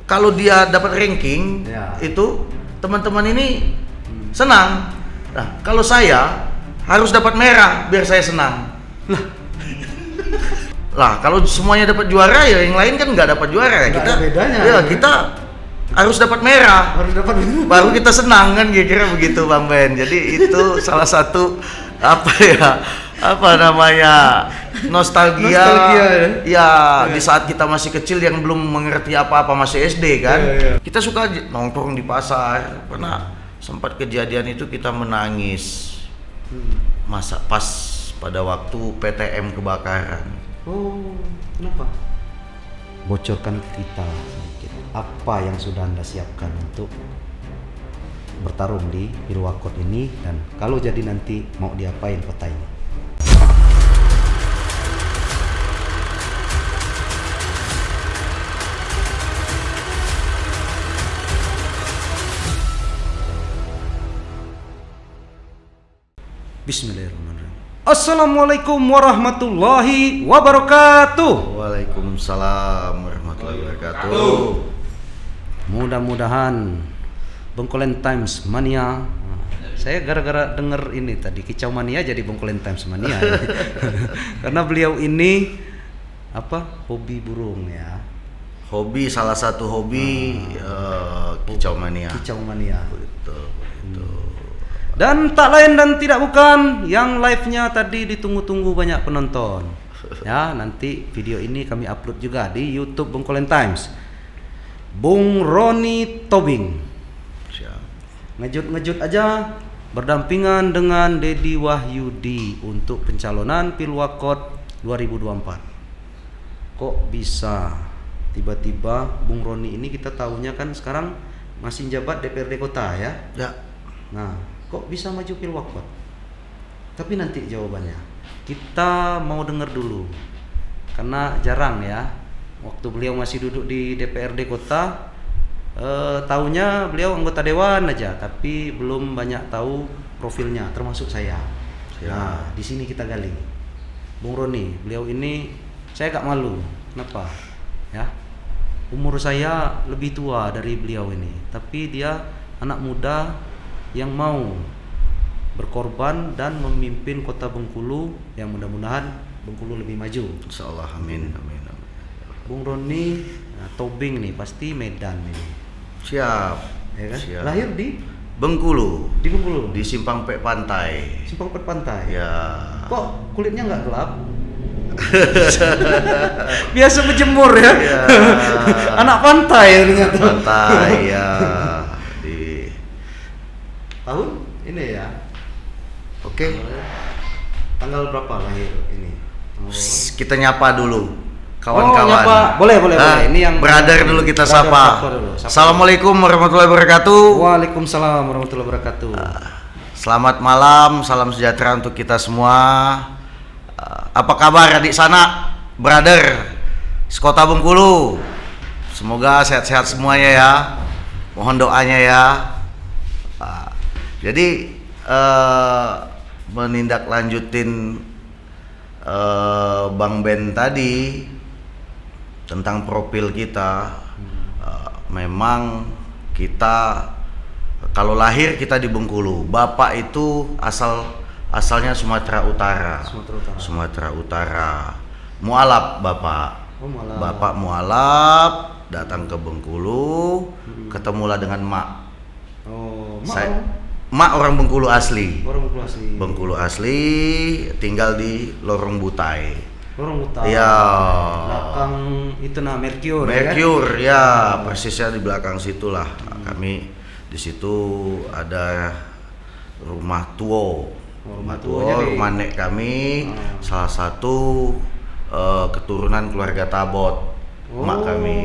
kalau dia dapat ranking itu teman-teman ini senang. Nah, kalau saya harus dapat merah biar saya senang. Lah, kalau semuanya dapat juara ya yang lain kan nggak dapat juara ya. Kita bedanya. Ya, kita harus dapat merah. Baru kita senang kan kira-kira begitu Bang Ben. Jadi itu salah satu nostalgia ya di saat kita masih kecil yang belum mengerti apa-apa, masih SD kan. Kita suka nongkrong di pasar. Pernah sempat kejadian itu kita menangis masa pas pada waktu PTM kebakaran. Oh, kenapa? Bocorkan kita sedikit apa yang sudah Anda siapkan untuk bertarung di Pilwakot ini, dan kalau jadi nanti mau diapain kota ini? Bismillahirrahmanirrahim. Assalamualaikum warahmatullahi wabarakatuh. Waalaikumsalam warahmatullahi wabarakatuh. Mudah-mudahan Bengkolen Times Mania. Saya gara-gara denger ini tadi Kicau Mania jadi Bengkolen Times Mania. Karena beliau ini hobi burung ya. Hobi, salah satu hobi Kicau Mania. Kicau Mania. Betul. Dan tak lain dan tidak bukan yang live-nya tadi ditunggu-tunggu banyak penonton. Ya, nanti video ini kami upload juga di YouTube Bengkolen Times. Bung Roni Tobing. Ngejut-ngejut aja berdampingan dengan Dedi Wahyudi untuk pencalonan Pilwakot 2024. Kok bisa tiba-tiba Bung Roni ini, kita tahunya kan sekarang masih jabat DPRD kota ya? Ya. Nah, kok bisa maju Pilwakot? Tapi nanti jawabannya. Kita mau dengar dulu. Karena jarang ya. Waktu beliau masih duduk di DPRD kota, tahunya beliau anggota dewan aja, tapi belum banyak tahu profilnya, termasuk saya. Nah, di sini kita gali. Bung Roni, beliau ini saya agak malu. Kenapa? Ya. Umur saya lebih tua dari beliau ini, tapi dia anak muda yang mau berkorban dan memimpin kota Bengkulu, yang mudah-mudahan Bengkulu lebih maju. Insyaallah, amin. Bung Roni Tobing nih pasti Medan ini. Siap. Ya kan? Siap. Lahir di Bengkulu. Di Bengkulu. Di Simpang Pek Pantai. Simpang Pek Pantai. Ya. Kok kulitnya nggak gelap? Biasa berjemur ya. Anak pantai ternyata. Pantai ya. Di tahun ini ya. Oke. Tanggal berapa lahir ini? Kita nyapa dulu. Kawan-kawan. Boleh. Ini yang brother dulu kita sapa. Assalamualaikum warahmatullahi wabarakatuh. Waalaikumsalam warahmatullahi wabarakatuh. Selamat malam, salam sejahtera untuk kita semua. Apa kabar adik sana, brother sekota Bengkulu? Semoga sehat-sehat semuanya ya. Mohon doanya ya. Jadi menindaklanjutin Bang Ben tadi tentang profil kita, memang kita kalau lahir kita di Bengkulu. Bapak itu asalnya Sumatera Utara. Mualaf Bapak. Bapak Mualaf, datang ke Bengkulu, ketemulah dengan Mak. Mak orang Bengkulu asli. Bengkulu asli, tinggal di Lorong Butai. Ya. Belakang itu Mercure. Mercure ya, persisnya di belakang situlah. Kami di situ ada rumah tua. Rumah nek kami, salah satu keturunan keluarga Tabot. Mak kami.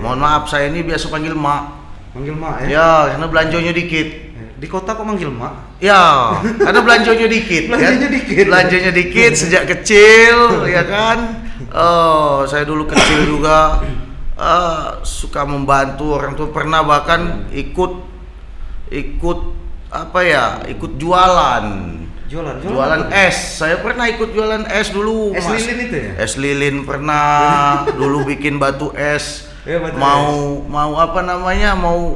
Mohon maaf, saya ini biasa panggil Mak. Manggil Mak ya? Ya, karena belanjonya dikit. Di kota kok manggil Mak? Ya, karena belanjonya dikit. Belanjonya dikit sejak kecil, ya kan? Saya dulu kecil juga suka membantu orang tua. Pernah bahkan ikut jualan es. Saya pernah ikut jualan es dulu. Es lilin itu ya? Es lilin pernah. Dulu bikin batu es Ya, betul. Mau apa namanya? Mau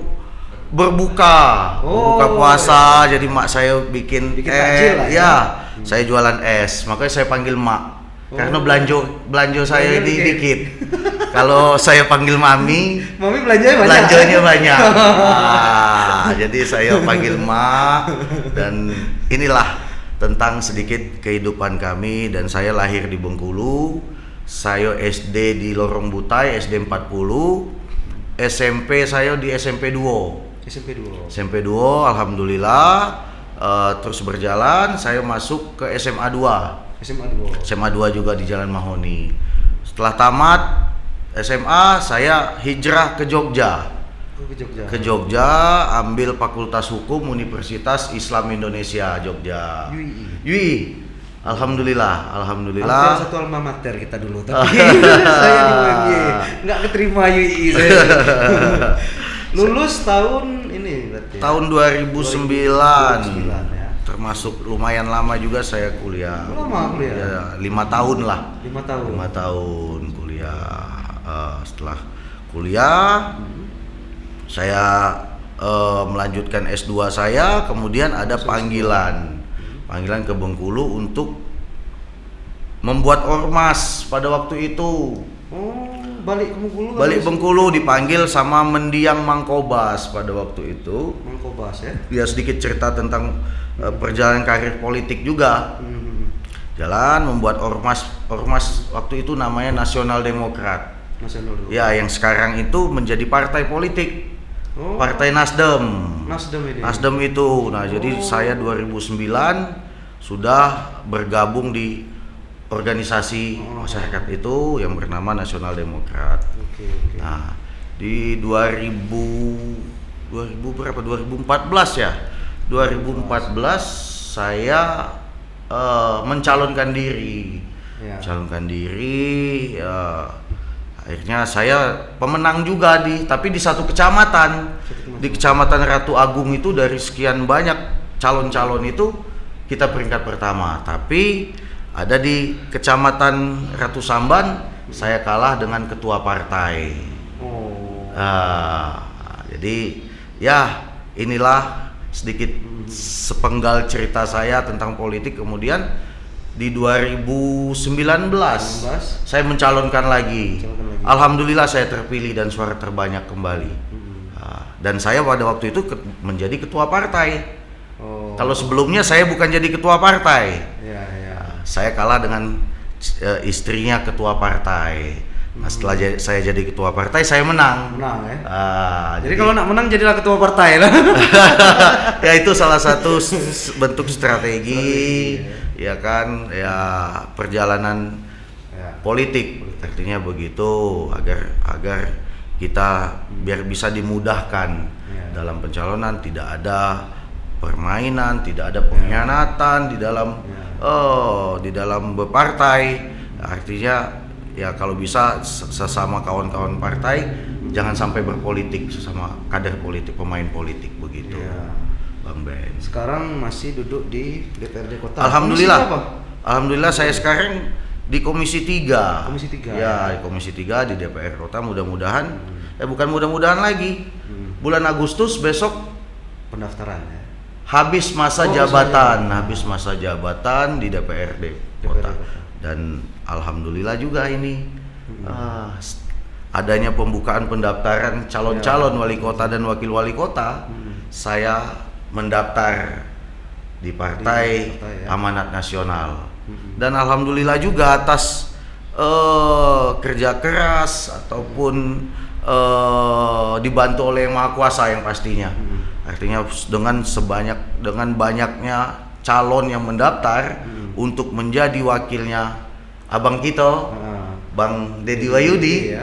berbuka puasa. Jadi mak saya bikin takjil lah ya. Saya jualan es, makanya saya panggil mak. Karena belanja saya dikit. Kalau saya panggil mami belanjanya banyak. Jadi saya panggil mak, dan inilah tentang sedikit kehidupan kami. Dan saya lahir di Bengkulu, saya SD di Lorong Butai, SD 40, SMP saya di SMP 2, alhamdulillah. Terus berjalan, saya masuk ke SMA 2 juga di Jalan Mahoni. Setelah tamat SMA, saya hijrah ke Jogja. Ambil Fakultas Hukum Universitas Islam Indonesia Jogja. UI. Alhamdulillah. Hampir satu alma mater kita dulu, tapi saya di UMY nggak keterima UI saya. Lulus tahun ini berarti. Tahun 2009 ya. Termasuk lumayan lama juga saya kuliah. Lama kuliah? Ya, 5 tahun lah. 5 tahun. 5 tahun kuliah. Setelah kuliah, saya melanjutkan S2 saya, kemudian ada panggilan ke Bengkulu untuk membuat ormas pada waktu itu. Balik Bengkulu dipanggil sama Mendiang Mangkobas pada waktu itu. Mangkobas ya? Ya, sedikit cerita tentang perjalanan karir politik juga. Jalan membuat ormas waktu itu namanya Nasional Demokrat. Ya, yang sekarang itu menjadi partai politik. Partai Nasdem itu. Nah, jadi saya 2009 sudah bergabung di organisasi masyarakat itu yang bernama Nasional Demokrat. Nah, di 2014 ya. 2014 saya mencalonkan diri. Akhirnya saya pemenang juga tapi di satu kecamatan. Di Kecamatan Ratu Agung itu dari sekian banyak calon-calon itu kita peringkat pertama. Tapi ada di Kecamatan Ratu Samban saya kalah dengan ketua partai. Jadi ya inilah sedikit sepenggal cerita saya tentang politik. Kemudian di 2019 saya mencalonkan lagi. Alhamdulillah saya terpilih dan suara terbanyak kembali. Dan saya pada waktu itu menjadi ketua partai. Kalau sebelumnya saya bukan jadi ketua partai. Saya kalah dengan istrinya ketua partai. Nah, setelah saya jadi ketua partai, saya menang. Jadi kalau nak menang jadilah ketua partai lah. Ya, itu salah satu bentuk strategi, ya kan, ya perjalanan politik. Artinya begitu, agar kita biar bisa dimudahkan dalam pencalonan, tidak ada permainan, tidak ada pengkhianatan di dalam berpartai. Artinya ya kalau bisa sesama kawan-kawan partai jangan sampai berpolitik, sesama kader politik, pemain politik begitu. Bang Ben. Sekarang masih duduk di DPRD Kota. Alhamdulillah saya sekarang di Komisi 3. Komisi 3. Ya, di Komisi 3 di DPR Kota. Mudah-mudahan bukan mudah-mudahan lagi. Bulan Agustus besok pendaftaran ya. Habis masa jabatan di DPRD Kota. Dan alhamdulillah juga ini adanya pembukaan pendaftaran calon-calon wali kota dan wakil wali kota. Saya mendaftar di Partai Amanat Nasional. Dan alhamdulillah juga atas kerja keras ataupun dibantu oleh Yang Maha Kuasa yang pastinya. Artinya dengan banyaknya calon yang mendaftar untuk menjadi wakilnya abang kita, Bang Deddy Wahyudi.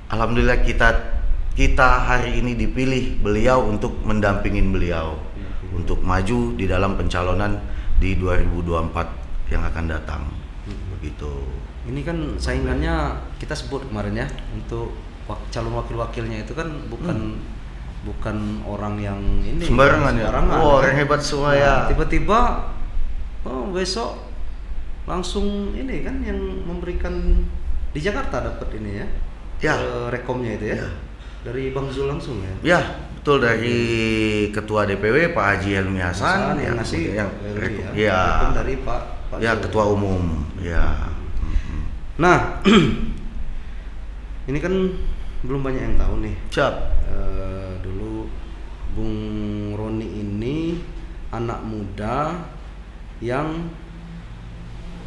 Alhamdulillah kita hari ini dipilih beliau untuk mendampingin beliau untuk maju di dalam pencalonan di 2024 yang akan datang. Begitu. Ini kan saingannya kita sebut kemarin ya, untuk calon wakil-wakilnya itu kan bukan orang yang ini sembarangan ya. Orang hebat semua ya. Tiba-tiba besok langsung ini kan yang memberikan di Jakarta dapat ini ya. Ya. Rekomnya itu ya. Ya. Dari Bang Zul langsung ya. Ya, betul, dari Ketua DPW Pak Haji Helmi Hasan yang ngasih yang ya. Rekom dari Pak ya Zul. Ketua Umum ya. Nah, ini kan belum banyak yang tahu nih. Siap. Dulu Bung Roni ini anak muda yang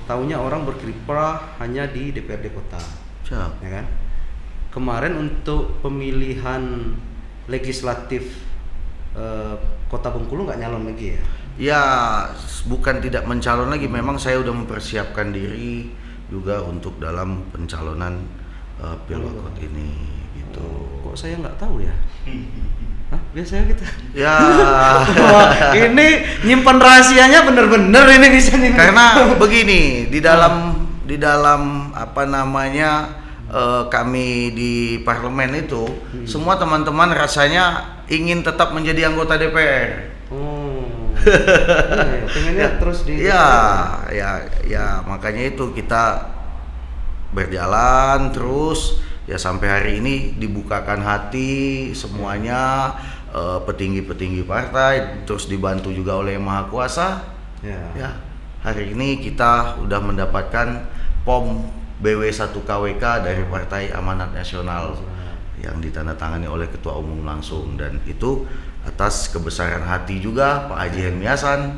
taunya orang berkiprah hanya di DPRD kota, Siap. ya kan? Kemarin untuk pemilihan legislatif Kota Bengkulu nggak nyalon lagi ya? Ya, bukan tidak mencalon lagi, memang saya udah mempersiapkan diri juga untuk dalam pencalonan Pilwakot ini gitu. Kok saya nggak tahu ya? Hah? Biasanya kita. Ya. Wah, ini nyimpan rahasianya bener-bener ini bisa nih. Karena begini, di dalam apa namanya kami di parlemen itu semua teman-teman rasanya ingin tetap menjadi anggota DPR. Oh. Pengennya terus di ya makanya itu kita berjalan terus ya sampai hari ini dibukakan hati semuanya, petinggi-petinggi partai, terus dibantu juga oleh Yang Maha Kuasa. Ya, hari ini kita udah mendapatkan POM BW1KWK dari Partai Amanat Nasional yang ditandatangani oleh Ketua Umum langsung, dan itu atas kebesaran hati juga Pak Haji Helmi Hasan.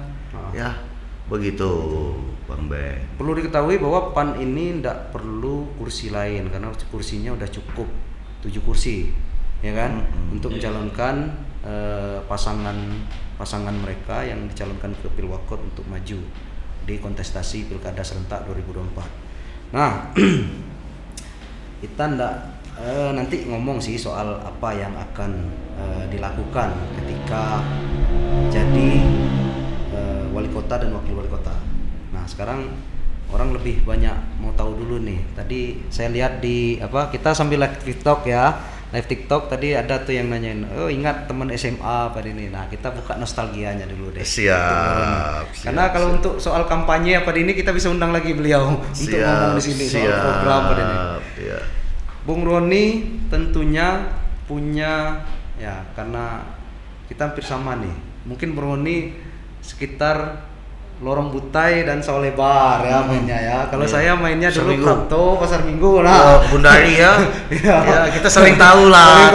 Ya, begitu Bang Ben. Perlu diketahui bahwa PAN ini tidak perlu kursi lain karena kursinya udah cukup 7 kursi, ya kan? Untuk mencalonkan pasangan mereka yang dicalonkan ke Pilwakot untuk maju di kontestasi Pilkada serentak 2024. Nah, kita nanti ngomong sih soal apa yang akan dilakukan ketika jadi wali kota dan wakil wali kota. Nah, sekarang orang lebih banyak mau tahu dulu nih. Tadi saya lihat kita sambil live TikTok ya. Live TikTok tadi ada tuh yang nanyain, "Oh, ingat teman SMA pada ini." Nah, kita buka nostalgianya dulu deh. Siap. Karena kalau untuk soal kampanye pada ini kita bisa undang lagi beliau untuk ngomong di sini soal program pada ini. Ya. Bung Roni tentunya punya ya, karena kita hampir sama nih. Mungkin Bung Roni sekitar Lorong Butai dan Sawah Lebar ya mainnya ya. Kalau saya mainnya dulu Prapto, Pasar Minggu lah. Bundari ya. Ya, kita saling tahu lah.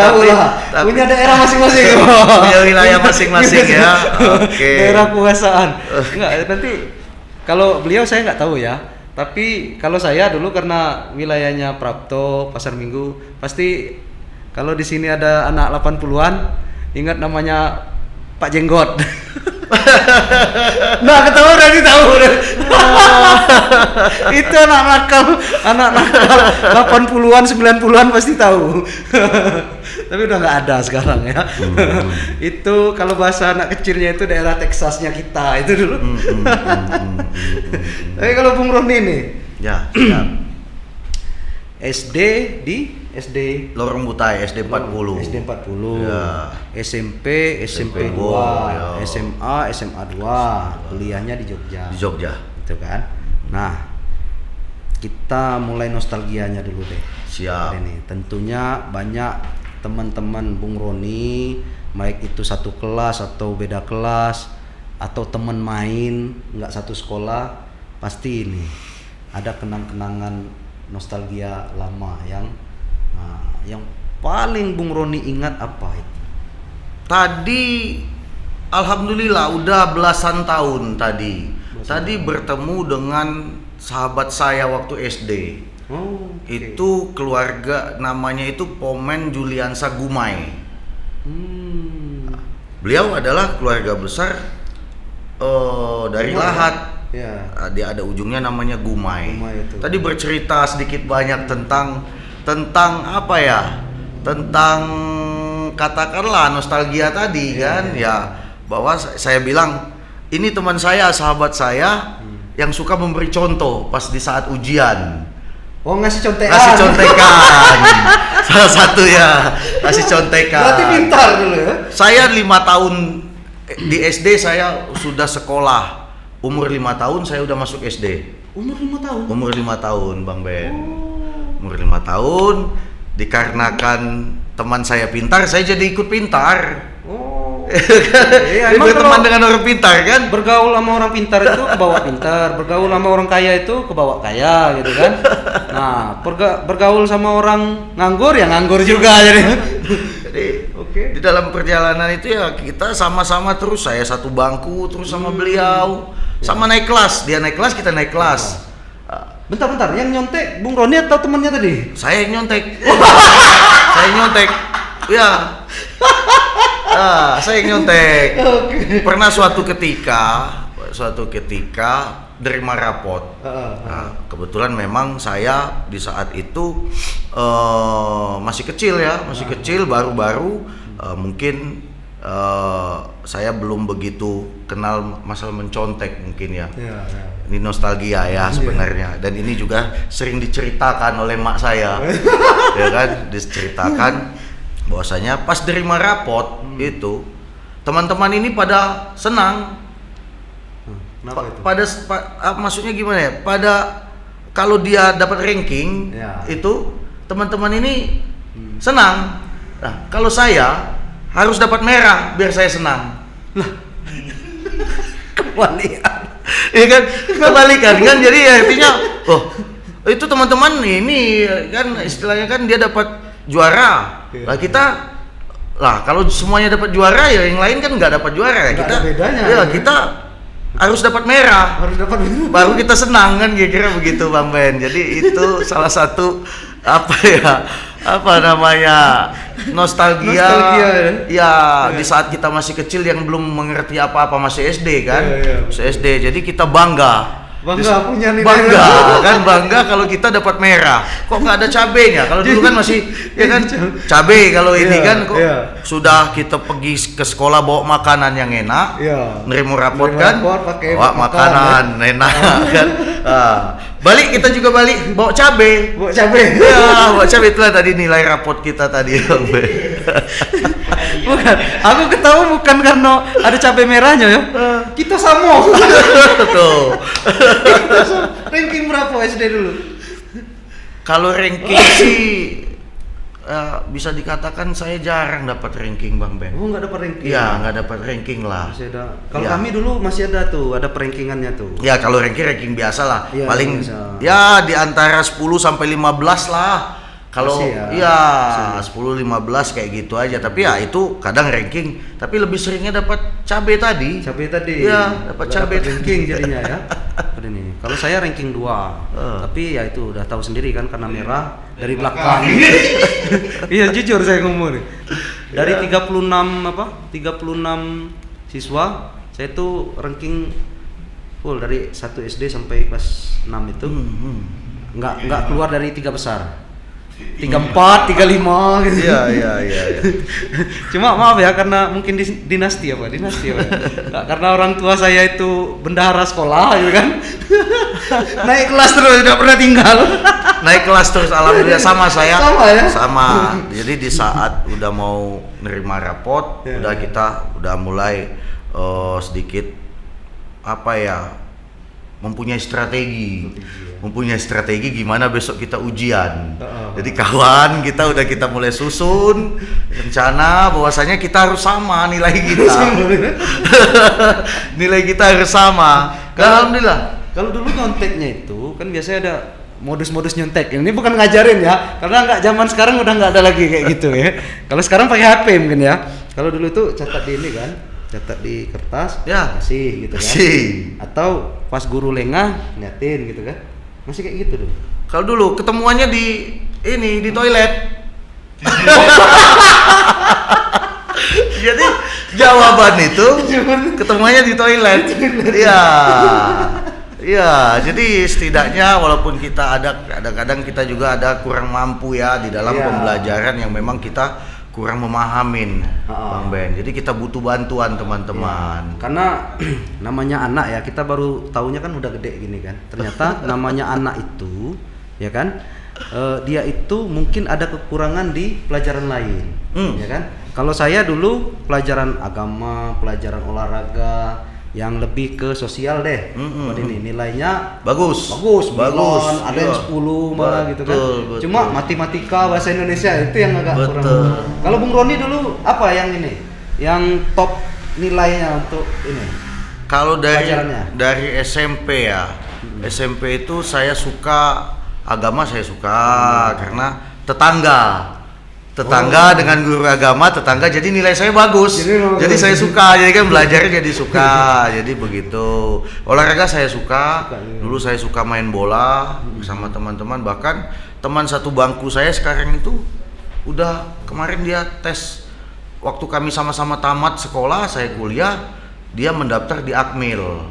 Tapi punya daerah masing-masing. Punya wilayah masing-masing ya. Oke. Daerah kuasaan. Enggak, nanti kalau beliau saya nggak tahu ya. Tapi kalau saya dulu karena wilayahnya Prapto, Pasar Minggu, pasti kalau di sini ada anak 80-an ingat namanya Pak Jenggot. Nah, ketawa udah tahu. Itu anak nakal 80-an 90-an pasti tahu. Tapi udah nggak ada sekarang ya. Itu kalau bahasa anak kecilnya itu daerah Texasnya kita itu dulu. Tapi kalau Bung Roni nih, ya. SD di SD Lorong Butai, SD 40. SD 40. Ya. SMP 2, ya. SMA 2. Kuliahnya di Jogja. Di Jogja. Gitu kan. Nah, kita mulai nostalgianya dulu deh. Siap. Ini tentunya banyak teman-teman Bung Roni, baik itu satu kelas atau beda kelas atau teman main, nggak satu sekolah, pasti ini ada kenang-kenangan nostalgia lama yang paling Bung Roni ingat apa itu? Tadi Alhamdulillah udah belasan tahun tadi. Tadi bertemu dengan sahabat saya waktu SD. Oh, okay. Itu keluarga, namanya itu Pomen Juliansa Gumai. Beliau adalah keluarga besar dari Lahat. Ya. Dia ada ujungnya namanya Gumai. Itu. Tadi bercerita sedikit banyak tentang apa ya? Tentang katakanlah nostalgia tadi kan ya. Bahwa saya bilang ini teman saya, sahabat saya yang suka memberi contoh pas di saat ujian. Oh, ngasih contekan. Ngasih contekan. Salah satu ya, ngasih contekan. Berarti pintar dulu ya. Saya 5 tahun di SD saya sudah sekolah. Umur 5 tahun saya udah masuk SD. Umur 5 tahun? Umur 5 tahun Bang Ben. Umur 5 tahun dikarenakan teman saya pintar, saya jadi ikut pintar. Oh. Iya, Emang berteman kalau dengan orang pintar kan? bergaul sama orang pintar itu kebawa pintar, bergaul sama orang kaya itu kebawa kaya gitu kan. Nah, bergaul sama orang nganggur ya nganggur juga jadi. Jadi di dalam perjalanan itu ya kita sama-sama terus, saya satu bangku terus sama beliau, sama naik kelas, dia naik kelas kita naik kelas. Bentar, yang nyontek Bung Roni atau temannya tadi? Saya yang nyontek. Saya yang nyontek. Ya. Saya yang nyontek. Pernah suatu ketika nerima rapot. Nah, kebetulan memang saya di saat itu masih kecil ya, kecil baru-baru, mungkin saya belum begitu kenal masalah mencontek mungkin ya. Ini nostalgia ya sebenarnya, dan ini juga sering diceritakan oleh mak saya. Ya kan, diceritakan bahwasanya pas nerima rapot itu teman-teman ini pada senang. Maksudnya gimana ya? Kalau dia dapat ranking itu teman-teman ini senang. Nah, kalau saya harus dapat merah biar saya senang. Lah, kebalikan. Iya kan, kebalikan kan. Jadi artinya, itu teman-teman ini kan istilahnya kan dia dapat juara. Lah kalau semuanya dapat juara ya yang lain kan nggak dapat juara ya. Kita bedanya, ya kita harus dapat merah, baru kita senang kan, kira-kira begitu Bang Ben. Jadi itu salah satu nostalgia ya di saat kita masih kecil yang belum mengerti apa-apa, masih SD kan, masih SD. Jadi kita bangga punya nilai, bangga kalau kita dapat merah. Kok nggak ada cabenya? Kalau dulu kan masih ya kan cabe, kalau ini kan kok sudah kita pergi ke sekolah bawa makanan yang enak, nerima rapot kan, bawa makanan enak kan. Balik kita juga bawa cabe. Ya, bawa cabe, itulah tadi nilai rapot kita tadi. Bukan, aku ketawa bukan karena ada cabai merahnya ya. Kita sama. Tuh. Ranking berapa SD dulu? Kalau ranking sih bisa dikatakan saya jarang dapat ranking Bang Ben. Oh, nggak dapat ranking? Ya, nggak dapat ranking lah. Kalau kami dulu masih ada tuh, ada perankingannya tuh. Ya, kalau ranking biasa lah. Ya, paling biasa. Ya di antara 10 sampai 15 lah. Kalau 10-15 kayak gitu aja, tapi ya itu kadang ranking, tapi lebih seringnya dapat cabe tadi. Iya, dapat cabe ranking jadinya ya. Ini. Kalau saya ranking 2. Tapi ya itu udah tahu sendiri kan, karena merah dari belakang. Iya, jujur saya ngomong nih. Dari 36 siswa, saya tuh ranking full dari 1 SD sampai kelas 6 itu. Enggak keluar dari 3 besar. 34, 35 gitu. Iya. Cuma maaf ya, karena mungkin dinasti ya. Karena orang tua saya itu bendahara sekolah gitu kan. Naik kelas terus, tidak pernah tinggal. Naik kelas terus, alhamdulillah sama saya. Sama. Jadi di saat udah mau nerima rapot, kita udah mulai sedikit mempunyai strategi gimana besok kita ujian. Jadi kawan kita mulai susun rencana bahwasanya kita harus sama nilai kita. Nilai kita harus sama. Alhamdulillah. Kalau dulu nyonteknya itu kan biasanya ada modus-modus nyontek. Ini bukan ngajarin ya, karena nggak zaman sekarang udah nggak ada lagi kayak gitu ya. Kalau sekarang pakai HP mungkin ya. Kalau dulu tuh catat di ini kan, catat di kertas, kasih gitu kan. Atau pas guru lengah nyatin gitu kan. Masih kayak gitu dulu. Kalau dulu ketemuannya di toilet. Jadi jawaban itu ketemuannya di toilet. Iya, jadi setidaknya walaupun kita kadang-kadang kita juga ada kurang mampu ya di dalam pembelajaran yang memang kita kurang memahamin, Bang Ben. Jadi kita butuh bantuan teman-teman. Karena namanya anak ya, kita baru taunya kan udah gede gini kan. Ternyata namanya anak itu, ya kan, dia itu mungkin ada kekurangan di pelajaran lain, ya kan. Kalau saya dulu pelajaran agama, pelajaran olahraga, yang lebih ke sosial deh. Buat ini nilainya bagus, bagus, ada yang iya. 10 malah gitu kan. Betul. Cuma matematika bahasa Indonesia itu yang agak Betul. kurang. Kalau Bung Roni dulu apa yang ini? Yang top nilainya untuk ini? Kalau Pelajarannya? dari SMP ya, SMP itu saya suka agama, saya suka karena tetangga dengan guru agama tetangga, jadi nilai saya bagus, jadi saya suka, jadi kan belajarnya jadi suka, jadi begitu. Olahraga saya suka, dulu saya suka main bola bersama teman-teman, bahkan teman satu bangku saya sekarang itu udah kemarin dia tes, waktu kami sama-sama tamat sekolah, saya kuliah, dia mendaftar di Akmil.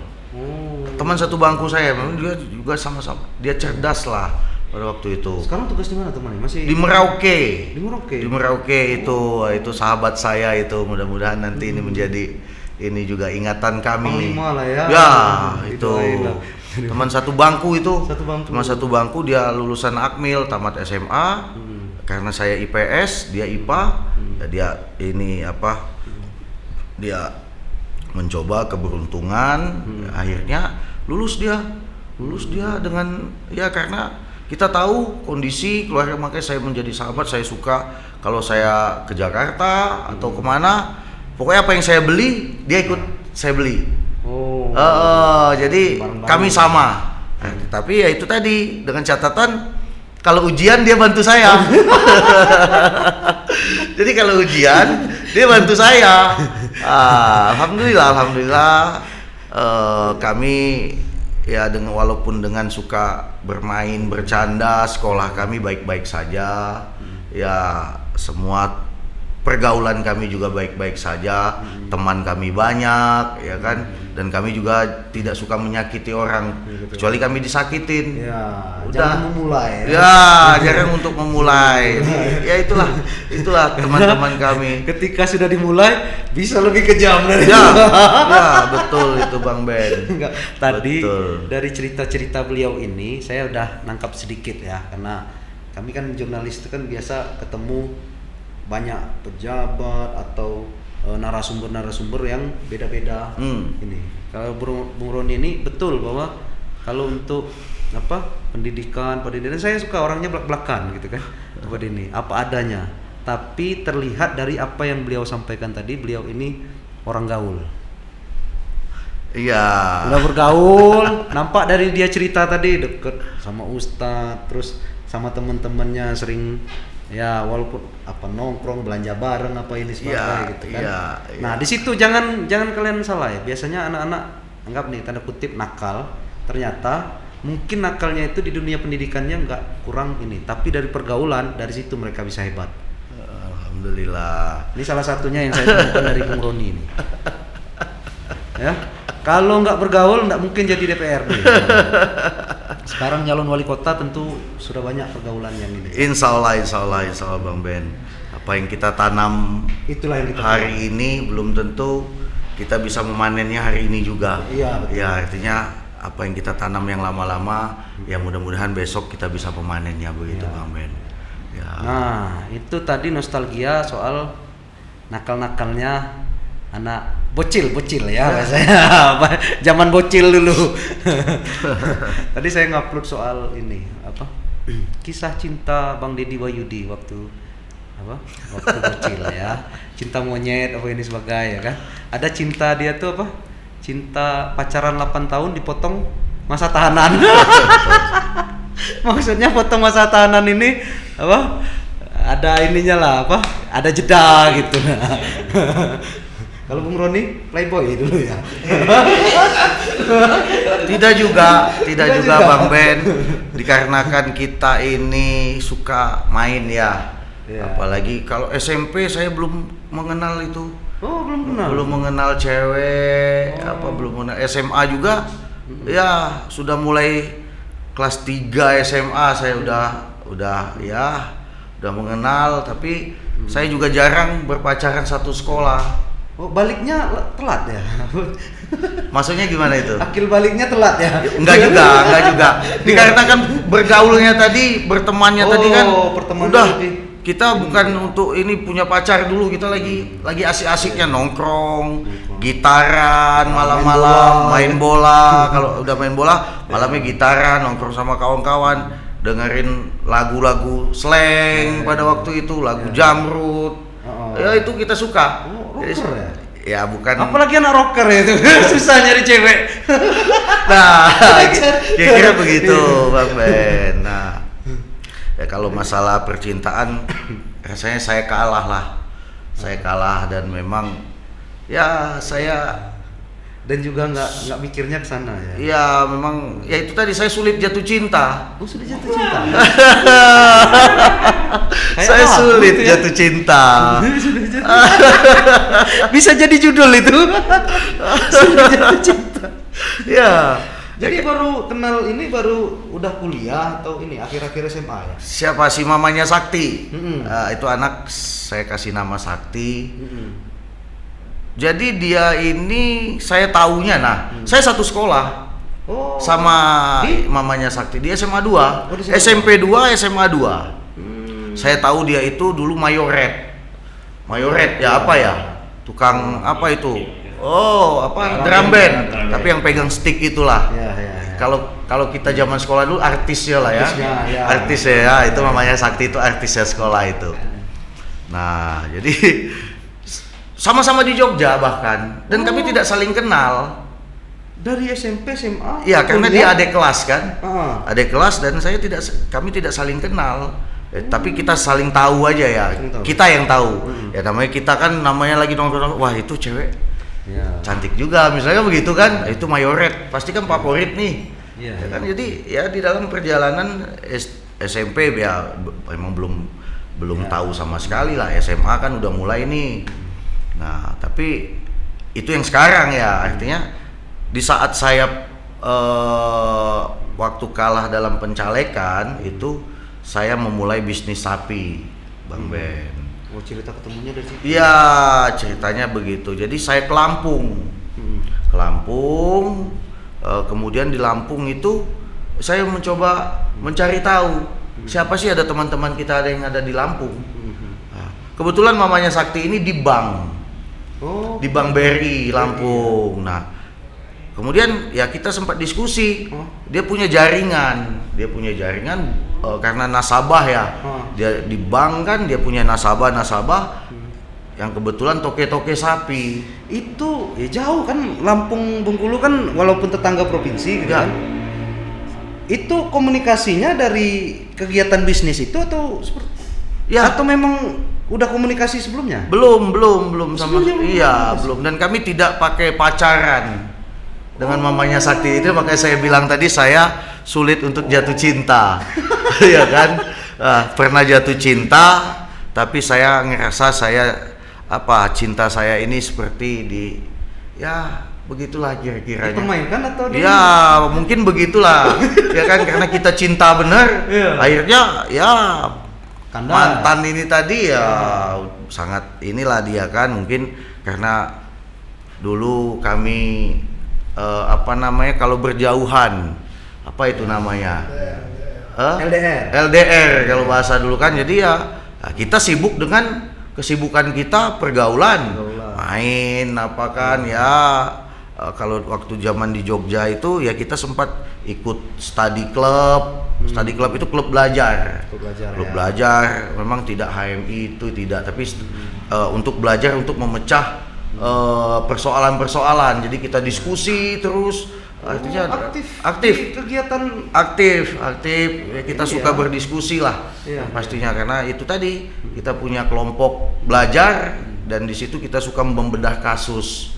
Teman satu bangku saya, memang dia juga sama-sama, dia cerdas lah pada waktu itu. Sekarang tugas di mana teman? Masih Di Merauke. Di Merauke. Di Merauke itu sahabat saya itu, mudah-mudahan nanti ini menjadi ini juga ingatan kami. Panglima lah ya. Ya, itu. Idola. Teman satu bangku itu. Teman satu bangku, dia lulusan Akmil, tamat SMA. Karena saya IPS, dia IPA. Ya, dia ini apa? Dia mencoba keberuntungan, akhirnya lulus dia dengan ya, karena kita tahu kondisi keluarga, makanya saya menjadi sahabat. Saya suka kalau saya ke Jakarta atau kemana, pokoknya apa yang saya beli dia ikut saya beli. Jadi kami sama. Tapi ya itu tadi, dengan catatan kalau ujian dia bantu saya. Jadi kalau ujian dia bantu saya. Alhamdulillah kami ya, walaupun dengan suka bermain, bercanda, sekolah kami baik-baik saja. Ya, semua pergaulan kami juga baik-baik saja. Teman kami banyak, ya kan? Dan kami juga tidak suka menyakiti orang, kecuali kami disakitin. Ya, udah jangan memulai. Ya, jarang untuk memulai. Ya itulah teman-teman kami. Ketika sudah dimulai bisa lebih kejam dari Ya, betul itu Bang Ben. Enggak, tadi Betul. dari cerita-cerita beliau ini saya udah nangkap sedikit ya, karena kami kan jurnalis itu kan biasa ketemu banyak pejabat atau narasumber-narasumber yang beda-beda. Ini kalau Bung Roni ini betul bahwa kalau untuk pendidikan saya suka orangnya belak-belakan gitu kan. Seperti ini apa adanya, tapi terlihat dari apa yang beliau sampaikan tadi, beliau ini orang gaul. Iya. Udah bergaul, nampak dari dia cerita tadi deket sama ustadz, terus sama teman-temannya sering ya, walaupun nongkrong, belanja bareng ini sebagainya gitu kan. Iya. Nah, di situ jangan kalian salah ya. Biasanya anak-anak anggap nih tanda kutip nakal, ternyata mungkin nakalnya itu di dunia pendidikannya nggak kurang ini, tapi dari pergaulan, dari situ mereka bisa hebat. Alhamdulillah. Ini salah satunya yang saya temukan dari Bung Roni ini. Ya, kalau nggak bergaul nggak mungkin jadi DPRD. Sekarang nyalon wali kota tentu sudah banyak pergaulan yang ini. Insya Allah Bang Ben. Apa yang kita tanam Itulah yang kita hari ini belum tentu kita bisa memanennya hari ini juga. Iya, betul. Ya, artinya apa yang kita tanam yang lama-lama, ya mudah-mudahan besok kita bisa memanennya begitu Bang Ben. Ya. Nah, itu tadi nostalgia soal nakal-nakalnya anak bocil ya biasanya. Zaman bocil dulu. Tadi saya ngupload soal ini kisah cinta Bang Deddy Wahyudi waktu bocil ya, cinta monyet ini sebagainya kan. Ada cinta dia tuh cinta pacaran 8 tahun dipotong masa tahanan. Maksudnya potong masa tahanan ini ada ininya lah ada jeda gitu. Kalau Bung Roni playboy dulu ya. Tidak juga Bang Ben. Dikarenakan kita ini suka main ya. Apalagi kalau SMP saya belum mengenal itu. Oh, belum kenal. Belum mengenal cewek, belum mengenal. SMA juga ya sudah mulai kelas 3 SMA saya udah mengenal, tapi saya juga jarang berpacaran satu sekolah. Oh, baliknya telat ya? Maksudnya gimana itu? Akil baliknya telat ya? Enggak juga. Dikarenakan bergaulnya tadi, bertemannya tadi kan kita bukan untuk ini punya pacar dulu, kita lagi asik-asiknya nongkrong, gitaran malam-malam, main bola. Kalau udah main bola, malamnya gitaran, nongkrong sama kawan-kawan, dengerin lagu-lagu slang pada waktu itu, lagu Jamrud. Ya itu kita suka. Rocker ya? Ya bukan. Apalagi anak rocker ya itu susah nyari cewek. Nah, kira-kira begitu, Bang Ben. Nah, ya kalau masalah percintaan rasanya saya kalah lah. Saya kalah dan memang ya saya dan juga nggak mikirnya ke sana ya. Iya, memang ya itu tadi saya sulit jatuh cinta. Oh, sudah jatuh cinta. Saya sulit jatuh cinta. Bisa jadi judul itu. Sulit jatuh cinta. Ya. Jadi baru kenal ini baru udah kuliah atau ini akhir-akhir SMA ya? Siapa sih mamanya Sakti? Itu anak saya kasih nama Sakti. Jadi dia ini saya taunya saya satu sekolah sama mamanya Sakti di SMA 2, SMP 2, SMA 2. Saya tahu dia itu dulu mayoret ya apa ya? Tukang apa itu? Oh, apa drum band, tapi yang pegang stick itulah. Kalau kita zaman sekolah dulu artisnya lah ya. Artis ya, itu mamanya Sakti itu artisnya sekolah itu. Nah, jadi sama-sama di Jogja bahkan dan kami tidak saling kenal. Dari SMP, SMA? Iya, karena dia adik kelas kan. Adik kelas dan kami tidak saling kenal. Tapi kita saling tahu aja ya. Kita yang tahu. Ya namanya kita kan namanya lagi nongkrong, wah itu cewek cantik juga misalnya begitu kan, itu mayoret pasti kan favorit nih ya kan. Jadi ya di dalam perjalanan SMP ya memang belum tahu sama sekali lah. SMA kan udah mulai nih. Nah tapi itu yang sekarang ya, artinya di saat saya waktu kalah dalam pencalekan itu saya memulai bisnis sapi, Bang Ben. Oh, cerita ketemunya dari situ? Iya, ceritanya begitu. Jadi saya ke Lampung. Ke Lampung, kemudian di Lampung itu saya mencoba mencari tahu siapa sih ada teman-teman kita yang ada di Lampung. Nah, kebetulan mamanya Sakti ini di bank. Di Bank BRI Lampung. Nah, kemudian ya kita sempat diskusi. Dia punya jaringan karena nasabah ya. Dia di bank kan dia punya nasabah yang kebetulan toke-toke sapi. Itu ya jauh kan, Lampung Bengkulu kan walaupun tetangga provinsi gitu kan. Itu komunikasinya dari kegiatan bisnis itu atau seperti atau memang udah komunikasi sebelumnya? Belum sama. Iya, belum. Dan kami tidak pakai pacaran dengan mamanya Sakti itu, makanya saya bilang tadi saya sulit untuk jatuh cinta. Ya kan? Pernah jatuh cinta, tapi saya ngerasa cinta saya ini seperti begitulah kira-kiranya. Dipermainkan atau ya mungkin begitulah. Ya kan, karena kita cinta benar, akhirnya mantan ini tadi sangat inilah dia kan, mungkin karena dulu kami kalau berjauhan apa itu namanya LDR kalau bahasa dulu kan. Jadi kita sibuk dengan kesibukan kita, pergaulan. Main kalau waktu zaman di Jogja itu ya kita sempat ikut study club. Study club itu klub belajar. Belajar memang tidak HMI itu tidak, tapi untuk belajar untuk memecah persoalan-persoalan. Jadi kita diskusi terus. Artinya aktif kegiatan aktif ya, kita suka berdiskusi lah pastinya, karena itu tadi kita punya kelompok belajar dan di situ kita suka membedah kasus.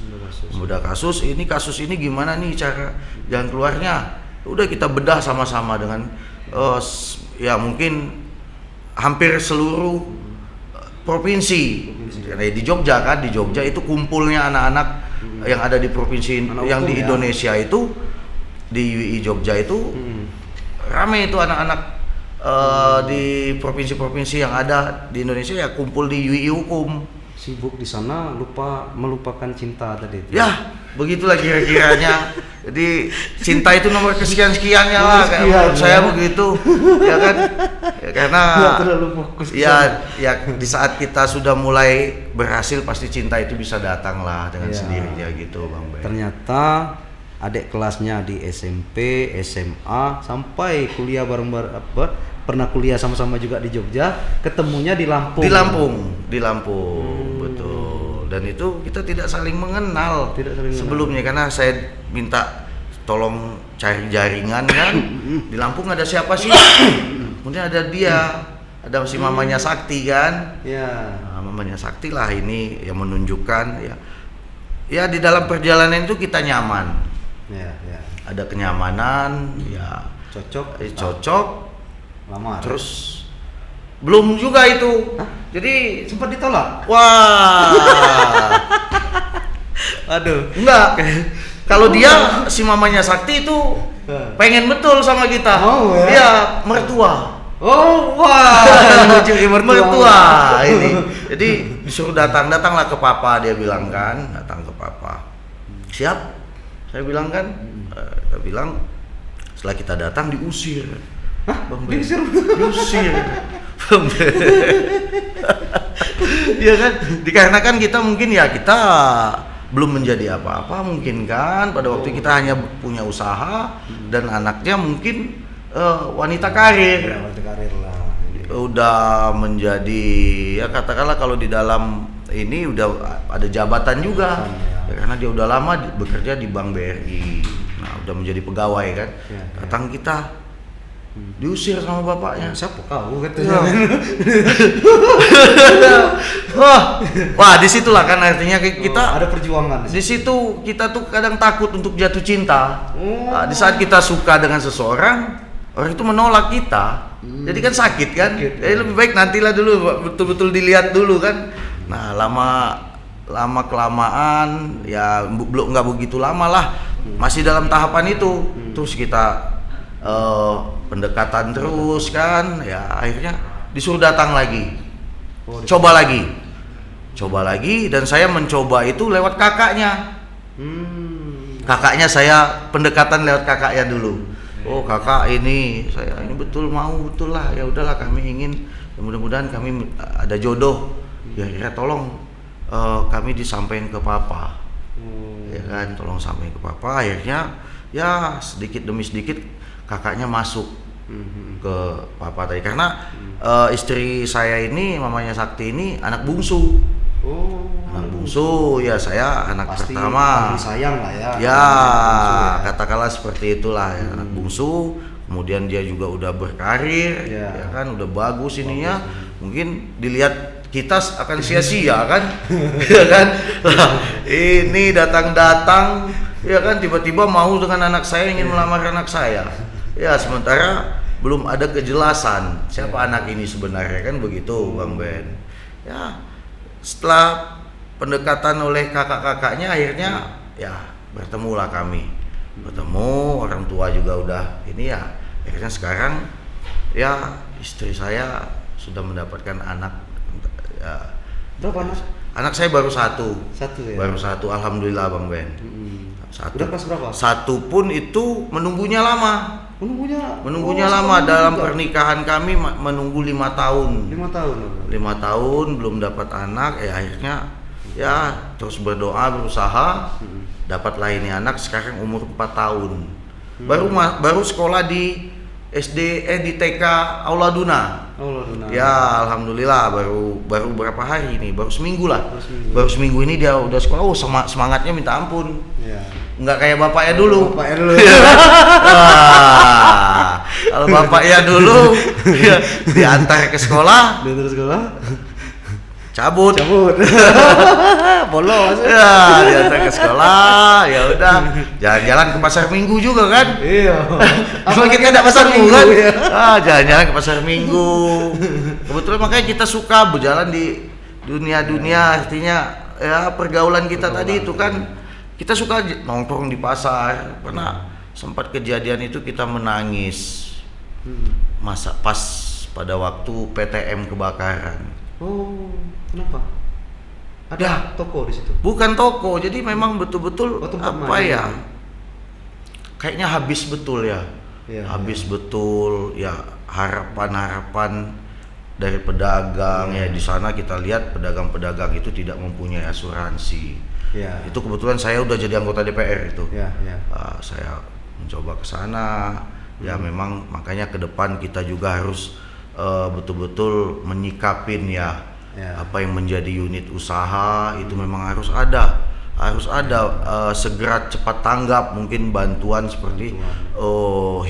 Kasus ini gimana nih cara jalan keluarnya, udah kita bedah sama-sama dengan mungkin hampir seluruh provinsi. Di Jogja itu kumpulnya anak-anak yang ada di provinsi yang di Indonesia itu, di UI Jogja itu ramai itu anak-anak di provinsi-provinsi yang ada di Indonesia ya kumpul di UI Hukum. Sibuk di sana melupakan cinta tadi itu. Ya begitulah kira-kiranya. Jadi cinta itu nomor kesekian-sekiannya lah, kayak Kesekian, menurut saya ya. begitu, ya kan? Ya, karena Nggak terlalu fokus ke sana. ya di saat kita sudah mulai berhasil pasti cinta itu bisa datang lah dengan Ya. sendirinya gitu, Bang Ben. Ternyata adik kelasnya di SMP, SMA sampai kuliah pernah kuliah sama-sama juga di Jogja, ketemunya di Lampung. Di Lampung, betul. Dan itu kita tidak saling mengenal Tidak saling mengenal. sebelumnya karena saya minta tolong cari jaringan kan. Di Lampung ada siapa sih? Kemudian ada dia, ada si mamanya Sakti kan. Ya. Nah, mamanya Sakti lah ini yang menunjukkan ya di dalam perjalanan itu kita nyaman. Ya. Ada kenyamanan, ya cocok. Lama. Terus belum juga itu. Hah? Jadi Sempat ditolak. wah, Aduh. enggak. Kalau dia si mamanya Sakti itu pengen betul sama kita. Mau ya? Iya, mertua. Oh, wah. Mengunjungi Mertua ini. Jadi disuruh datanglah ke papa, dia bilang kan, datang ke papa. Siap? Saya bilang kan, kita bilang setelah kita datang diusir. Hah? Bang Ben. Diusir? Diusir. Bang Ben. Iya kan? Dikarenakan kita mungkin ya kita belum menjadi apa-apa mungkin kan, pada waktu kita hanya punya usaha dan anaknya mungkin wanita karir. Ya, wanita karir lah. Udah menjadi ya katakanlah kalau di dalam ini udah ada jabatan juga. Ya, karena dia udah lama bekerja di Bank BRI. Nah, udah menjadi pegawai kan. Ya. Datang kita diusir sama bapaknya. Siapa kau Ya. katanya? Wah, disitulah kan artinya kita ada perjuangan di situ kita tuh kadang takut untuk jatuh cinta. Oh. Nah, di saat kita suka dengan seseorang, orang itu menolak kita. Jadi kan sakit kan? Sakit, Jadi lebih baik nantilah dulu betul-betul dilihat dulu kan. Nah, lama kelamaan ya belum nggak begitu lama lah. Masih dalam tahapan itu. Terus kita pendekatan terus kan, ya akhirnya disuruh datang lagi. Coba lagi dan saya mencoba itu lewat kakaknya. Kakaknya saya pendekatan lewat kakaknya dulu. Oh kakak ini saya ini betul lah, ya udahlah kami ingin mudah-mudahan kami ada jodoh. Ya tolong kami disampaikan ke papa. Ya kan, tolong sampaikan ke papa. Akhirnya ya sedikit demi sedikit kakaknya masuk ke papa tadi karena istri saya ini mamanya Sakti ini anak bungsu. Anak bungsu ya, saya anak pasti pertama. paling sayang lah ya. Ya, Bungsu katakanlah seperti itulah ya, anak bungsu. Kemudian dia juga udah berkarir, Ya. ya kan, udah bagus ininya. Mungkin dilihat kita akan sia-sia kan, ya kan? Lah, ini datang, ya kan, tiba-tiba mau dengan anak saya, ingin melamar anak saya. Ya, sementara belum ada kejelasan siapa anak ini sebenarnya kan begitu, Bang Ben. Ya, setelah pendekatan oleh kakak-kakaknya akhirnya ya bertemulah kami. Bertemu, orang tua juga udah ini ya. Akhirnya sekarang ya istri saya sudah mendapatkan anak. Ya, Berapa anak? anak saya baru satu. Satu ya. Baru satu, alhamdulillah Bang Ben. Satu. Udah kelas berapa? Satu pun itu menunggunya lama. Menunggunya Lama setahun dalam juga. pernikahan kami menunggu 5 tahun. 5 tahun. 5 tahun belum dapat anak, ya akhirnya ya terus berdoa, berusaha, dapatlah ini anak. Sekarang umur 4 tahun. Baru sekolah di SD di TK Aula Duna. Ya alhamdulillah baru berapa hari ini, baru seminggu lah. Baru seminggu ini dia udah sekolah. Oh semangatnya minta ampun. Ya. Nggak kayak bapaknya dulu. Bapaknya dulu. Wah, kalau bapaknya dulu ya, diantar ke sekolah, Dia terus sekolah. cabut. Bolos. Ya, diantar ke sekolah, ya udah jalan-jalan ke pasar Minggu juga kan. Iya. Semakin kan ada pasar Minggu kan. ya. Jalan-jalan ke pasar Minggu. Kebetulan makanya kita suka berjalan di dunia-dunia, artinya ya pergaulan kita tadi itu kan. Kita suka nongkrong di pasar. Pernah sempat kejadian itu kita menangis. Masa pas pada waktu PTM kebakaran. Oh, kenapa? Ada Ya. toko di situ. Bukan toko, jadi memang betul-betul Oh, tempat apa main. ya? kayaknya habis betul ya. Habis betul ya, harapan-harapan dari pedagang ya. Di sana kita lihat pedagang-pedagang itu tidak mempunyai asuransi. Itu kebetulan saya udah jadi anggota DPR itu. Saya mencoba ke sana. Ya memang makanya ke depan kita juga harus betul-betul menyikapin ya. Apa yang menjadi unit usaha itu memang harus ada segera cepat tanggap, mungkin bantuan seperti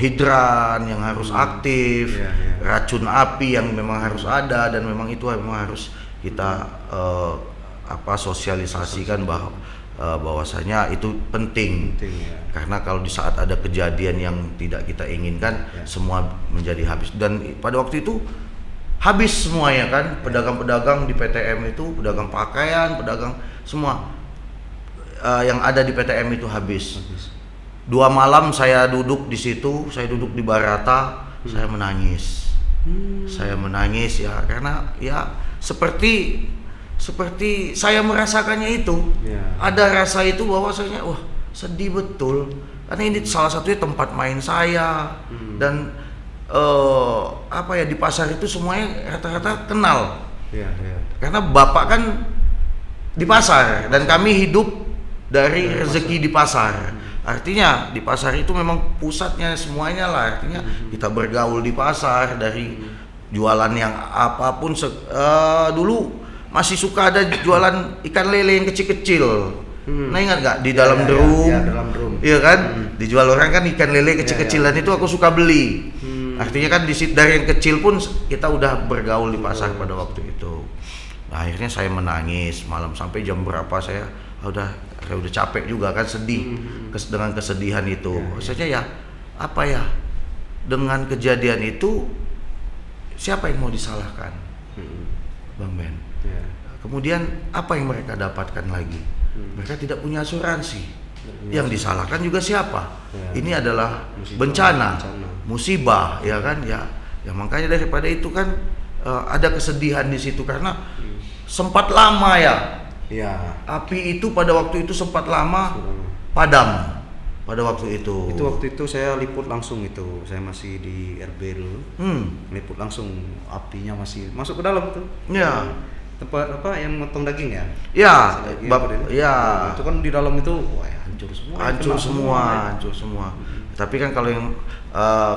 hidran yang harus aktif, racun api yang memang harus ada, dan memang itu memang harus kita sosialisasikan bahwasanya itu penting karena kalau di saat ada kejadian yang tidak kita inginkan semua menjadi habis. Dan pada waktu itu habis semuanya kan, pedagang-pedagang di PTM itu, pedagang pakaian, pedagang semua yang ada di PTM itu habis. 2 malam saya duduk di situ, saya duduk di Barata, saya menangis. Saya menangis ya, karena ya seperti saya merasakannya itu. Ada rasa itu bahwasanya wah, sedih betul. Karena ini salah satunya tempat main saya. Dan di pasar itu semuanya rata-rata kenal. Karena bapak kan di pasar dan kami hidup dari rezeki di pasar. Artinya di pasar itu memang pusatnya semuanya lah. Artinya kita bergaul di pasar, dari jualan yang apapun. Dulu masih suka ada jualan ikan lele yang kecil-kecil. Nah, ingat gak di dalam drum? Iya kan? Dijual orang kan ikan lele kecil-kecilan itu aku suka beli. Artinya kan dari yang kecil pun kita udah bergaul di pasar pada waktu itu. Nah, akhirnya saya menangis malam sampai jam berapa saya udah capek juga kan, sedih dengan kesedihan itu. Maksudnya ya apa ya, dengan kejadian itu siapa yang mau disalahkan, Bang Ben? Kemudian apa yang mereka dapatkan lagi? Mereka tidak punya asuransi. Yang disalahkan juga siapa? Ini adalah bencana, musibah, ya kan? Ya makanya daripada itu kan ada kesedihan di situ karena sempat lama ya. Api itu pada waktu itu sempat lama padam pada waktu itu. Waktu itu saya liput langsung itu. Saya masih di RB dulu. Liput langsung, apinya masih masuk ke dalam tuh. Tempat apa yang motong daging ya? Itu kan di dalam itu wah, hancur semua. Tapi kan kalau yang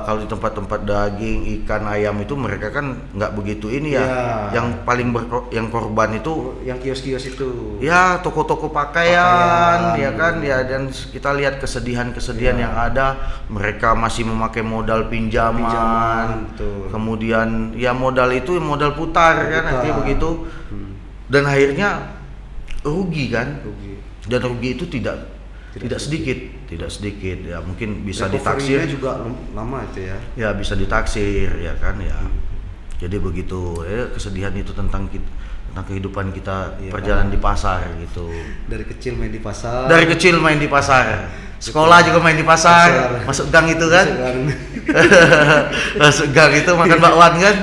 kalau di tempat-tempat daging, ikan, ayam itu mereka kan nggak begitu ini ya. Yang paling yang korban itu yang kios-kios itu. Ya, toko-toko pakaian, ya kan ya, dan kita lihat kesedihan yang ada. Mereka masih memakai modal pinjaman. Kemudian ya modal itu modal putar kan, artinya begitu. Dan akhirnya rugi kan. Dan rugi itu tidak sedikit ya, mungkin bisa ditaksir juga lama itu ya. Ya bisa ditaksir ya kan ya. Jadi begitu kesedihan itu tentang kehidupan kita, perjalanan di pasar gitu. Dari kecil main di pasar. Sekolah juga main di pasar. Masuk gang itu kan. Masuk gang itu makan bakwan kan.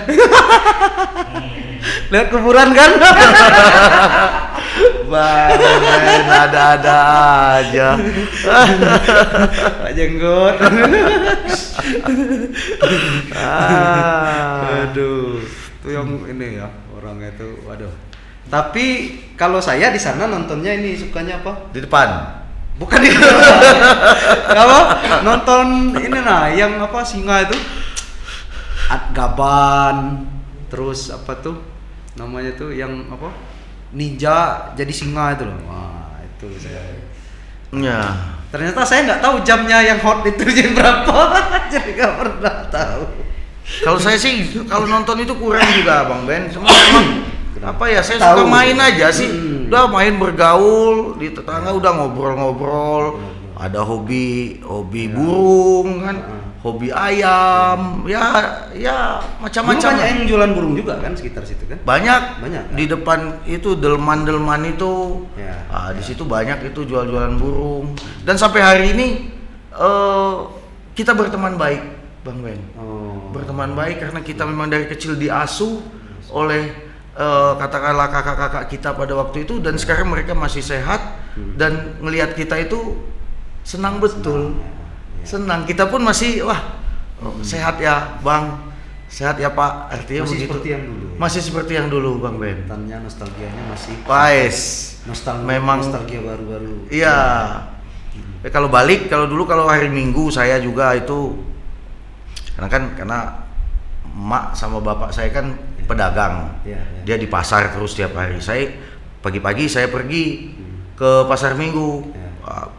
Lihat kuburan kan. Bang, ada aja. Pak Jenggot. Aduh, itu yang ini ya, orangnya itu, waduh. Tapi kalau saya di sana nontonnya ini sukanya apa? Di depan. Bukan di depan. Kalau nonton ini yang apa, singa itu, Atgaban, terus apa tuh namanya tuh yang apa, ninja jadi singa itu loh. Wah, itu saya. Ya. Ternyata saya nggak tahu jamnya yang hot itu jam berapa. Jadi nggak pernah tahu. Kalau saya sih kalau nonton itu kurang juga Bang Ben. Cuma memang apa ya, saya suka main aja sih. Udah main bergaul di tetangga, udah ngobrol-ngobrol. Ada hobi burung kan, hobi ayam, ya macam-macam. Banyak yang jualan burung juga kan sekitar situ kan? Banyak kan? Di depan itu delman itu, di situ banyak itu jual-jualan burung. Dan sampai hari ini kita berteman baik, Bang Ben. Berteman baik karena kita memang dari kecil diasuh oleh katakanlah kakak-kakak kita pada waktu itu, dan sekarang mereka masih sehat dan ngelihat kita itu senang betul. senang. Kita pun masih sehat ya Bang, sehat ya Pak, artinya Masih begitu. seperti yang dulu. Masih seperti yang dulu Bang Ben. Tanya nostalgianya masih. Memang nostalgia baru-baru. iya. Kalau dulu kalau hari Minggu saya juga itu karena emak sama bapak saya kan pedagang. Dia di pasar terus tiap hari. Saya pagi-pagi saya pergi ke pasar Minggu.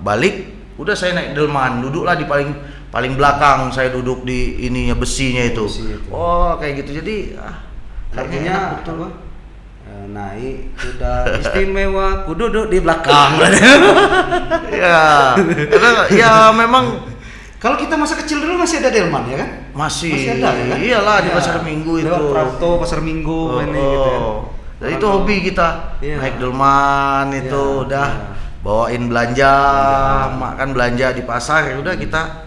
Balik udah saya naik delman, duduklah di paling belakang, saya duduk di ininya besinya itu. Oh, kayak gitu. Jadi artinya betul naik kuda istimewa, ku duduk di belakang. Ya, karena ya memang kalau kita masa kecil dulu masih ada delman ya kan? Masih ada ya kan? Iyalah di pasar Minggu itu. Lewat Prapto pasar Minggu ini gitu ya. Jadi itu hobi kita. Naik delman itu bawain belanja, mak kan belanja di pasar, udah kita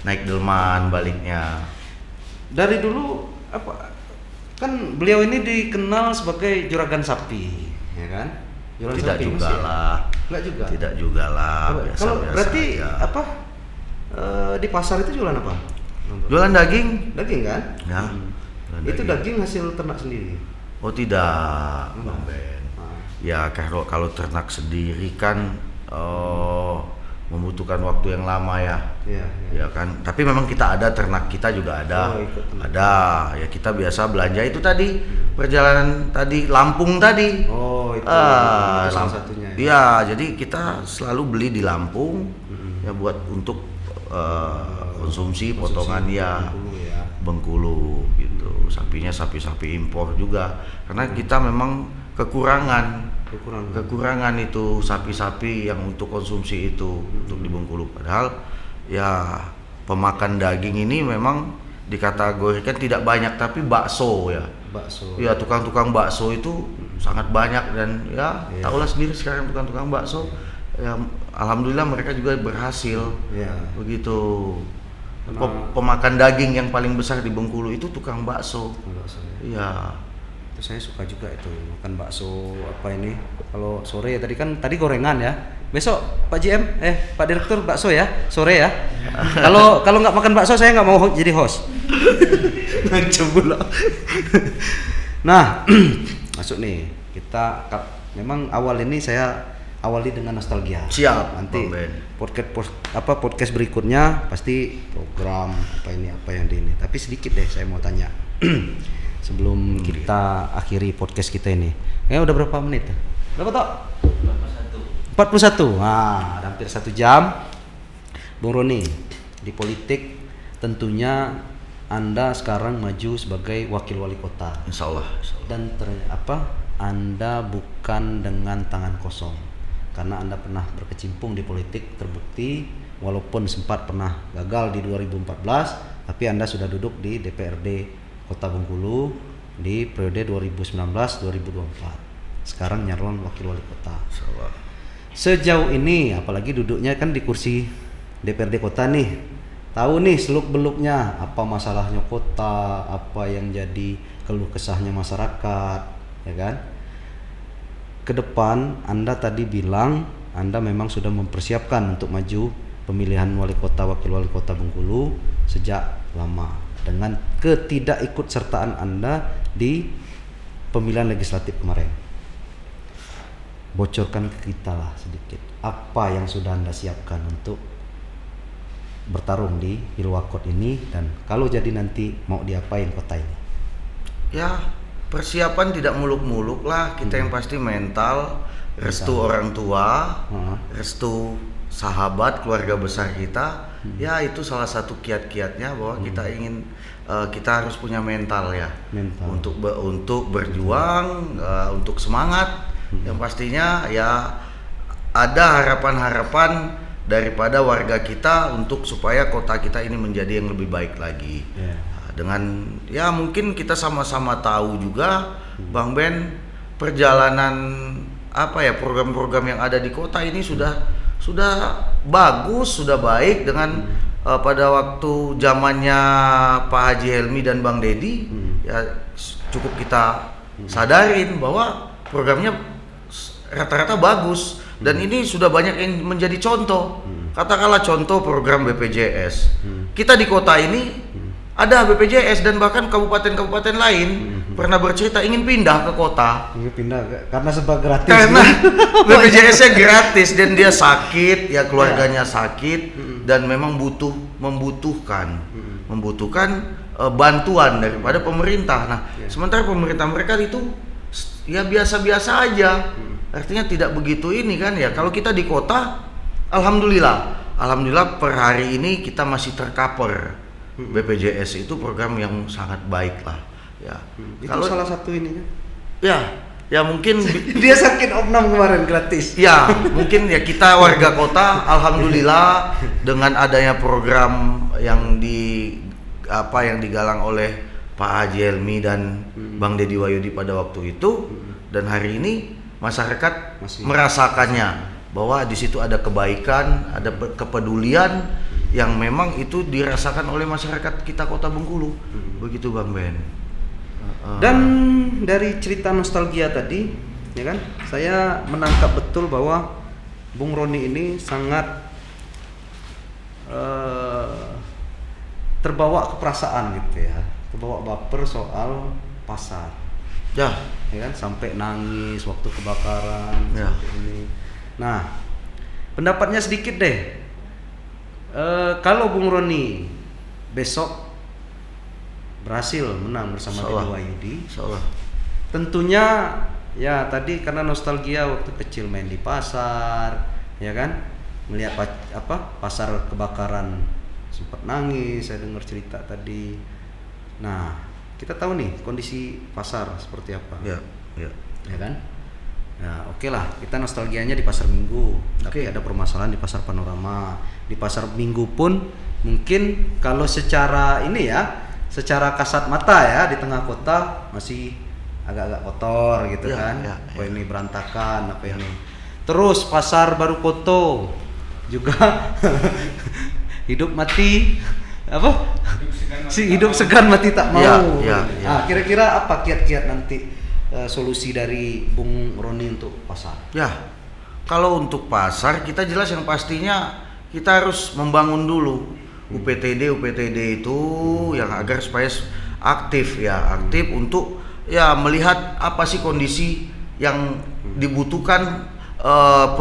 naik delman baliknya. Dari dulu kan beliau ini dikenal sebagai juragan sapi, ya kan? Juragan Tidak sapi juga lah. Enggak juga. Tidak juga lah. Kalau berarti aja. Di pasar itu jualan apa? Jualan daging. Daging kan? Ya. Itu daging hasil ternak sendiri. Oh tidak, Bang Ben. Ya kalau ternak sendiri kan membutuhkan waktu yang lama ya. Ya kan. Tapi memang kita ada ternak, kita juga ada. Ada. Ya kita biasa belanja itu tadi perjalanan tadi Lampung tadi. Oh itu salah satunya. Iya, jadi kita selalu beli di Lampung ya buat untuk konsumsi potongan Bengkulu gitu. Sapinya sapi-sapi impor juga karena kita memang kekurangan itu sapi-sapi yang untuk konsumsi itu untuk di Bengkulu. Padahal ya pemakan daging ini memang dikategorikan tidak banyak, tapi bakso. Ya tukang-tukang bakso itu sangat banyak dan tahulah sendiri sekarang tukang-tukang bakso ya alhamdulillah mereka juga berhasil. Begitu. Pemakan daging yang paling besar di Bengkulu itu tukang bakso. Iya. Itu saya suka juga itu makan bakso kalau sore tadi gorengan ya. Besok Pak GM Pak Direktur bakso ya sore ya. Kalau nggak makan bakso saya nggak mau jadi host. Nah masuk nih kita memang awal ini saya awali dengan nostalgia. Siap. Nanti podcast berikutnya pasti program apa yang di ini. Tapi sedikit deh saya mau tanya sebelum kita akhiri podcast kita ini. Udah berapa menit? Berapa toh? 41. Nah, hampir 1 jam. Bung Roni, di politik tentunya Anda sekarang maju sebagai wakil wali kota. Insya Allah. Dan Anda bukan dengan tangan kosong. Karena Anda pernah berkecimpung di politik, terbukti walaupun sempat pernah gagal di 2014, tapi Anda sudah duduk di DPRD Kota Bengkulu di periode 2019-2024. Sekarang nyalon wakil wali kota. Sejauh ini, apalagi duduknya kan di kursi DPRD kota nih, tahu nih seluk-beluknya apa masalahnya kota, apa yang jadi keluh kesahnya masyarakat, ya kan? Ke depan Anda tadi bilang Anda memang sudah mempersiapkan untuk maju pemilihan wali kota, wakil wali kota Bengkulu sejak lama dengan ketidakikutsertaan Anda di pemilihan legislatif kemarin. Bocorkan ke kita lah sedikit apa yang sudah Anda siapkan untuk bertarung di Hilwakot ini, dan kalau jadi nanti mau diapain kota ini? Ya persiapan tidak muluk-muluk lah, kita yang pasti mental, restu orang tua, restu sahabat, keluarga besar kita. Ya itu salah satu kiat-kiatnya bahwa kita ingin kita harus punya mental ya, untuk berjuang, untuk semangat. Yang pastinya ya ada harapan-harapan daripada warga kita untuk supaya kota kita ini menjadi yang lebih baik lagi. Dengan ya mungkin kita sama-sama tahu juga Bang Ben, perjalanan program-program yang ada di kota ini sudah bagus, sudah baik dengan pada waktu zamannya Pak Haji Helmi dan Bang Dedi. Ya cukup kita sadarin bahwa programnya rata-rata bagus dan ini sudah banyak yang menjadi contoh. Katakanlah contoh program BPJS. Kita di kota ini ada BPJS dan bahkan kabupaten-kabupaten lain pernah bercerita ingin pindah ke kota. Ingin pindah karena sebab gratis. Karena BPJS-nya gratis dan dia sakit, ya keluarganya sakit dan memang membutuhkan bantuan daripada pemerintah. Nah, sementara pemerintah mereka itu ya biasa-biasa aja. Artinya tidak begitu ini kan ya. Kalau kita di kota, alhamdulillah per hari ini kita masih tercover. BPJS itu program yang sangat baik lah. Ya. Itu kalau salah satu ini kan. Ya mungkin dia sakit opnam kemarin gratis. Ya, mungkin ya kita warga kota alhamdulillah dengan adanya program yang digalang oleh Pak Haji Helmi dan Bang Deddy Wahyudi pada waktu itu dan hari ini masyarakat merasakannya bahwa di situ ada kebaikan, ada kepedulian yang memang itu dirasakan oleh masyarakat kita Kota Bengkulu. Begitu Bang Ben. Dan dari cerita nostalgia tadi, ya kan, saya menangkap betul bahwa Bung Roni ini sangat terbawa ke perasaan gitu ya, terbawa baper soal pasar. Ya kan, sampai nangis waktu kebakaran seperti ini. Nah, pendapatnya sedikit deh. Kalau Bung Roni besok berhasil menang bersama Deddy Wahyudi, tentunya ya tadi karena nostalgia waktu kecil main di pasar, ya kan, melihat pasar kebakaran sempat nangis. Saya dengar cerita tadi. Nah, kita tahu nih kondisi pasar seperti apa. Ya kan. Nah, oke lah, kita nostalgianya di pasar Minggu, tapi ada permasalahan di pasar Panorama. Di pasar Minggu pun mungkin kalau secara ini ya, secara kasat mata ya, di tengah kota masih agak-agak kotor gitu kan. Apa ini berantakan, apa ini. Terus pasar Baru Koto juga hidup mati hidup segan mati tak mau. Nah, kira-kira apa kiat-kiat nanti solusi dari Bung Roni untuk pasar? Ya, kalau untuk pasar kita jelas yang pastinya kita harus membangun dulu UPTD itu yang agar supaya aktif untuk ya melihat apa sih kondisi yang dibutuhkan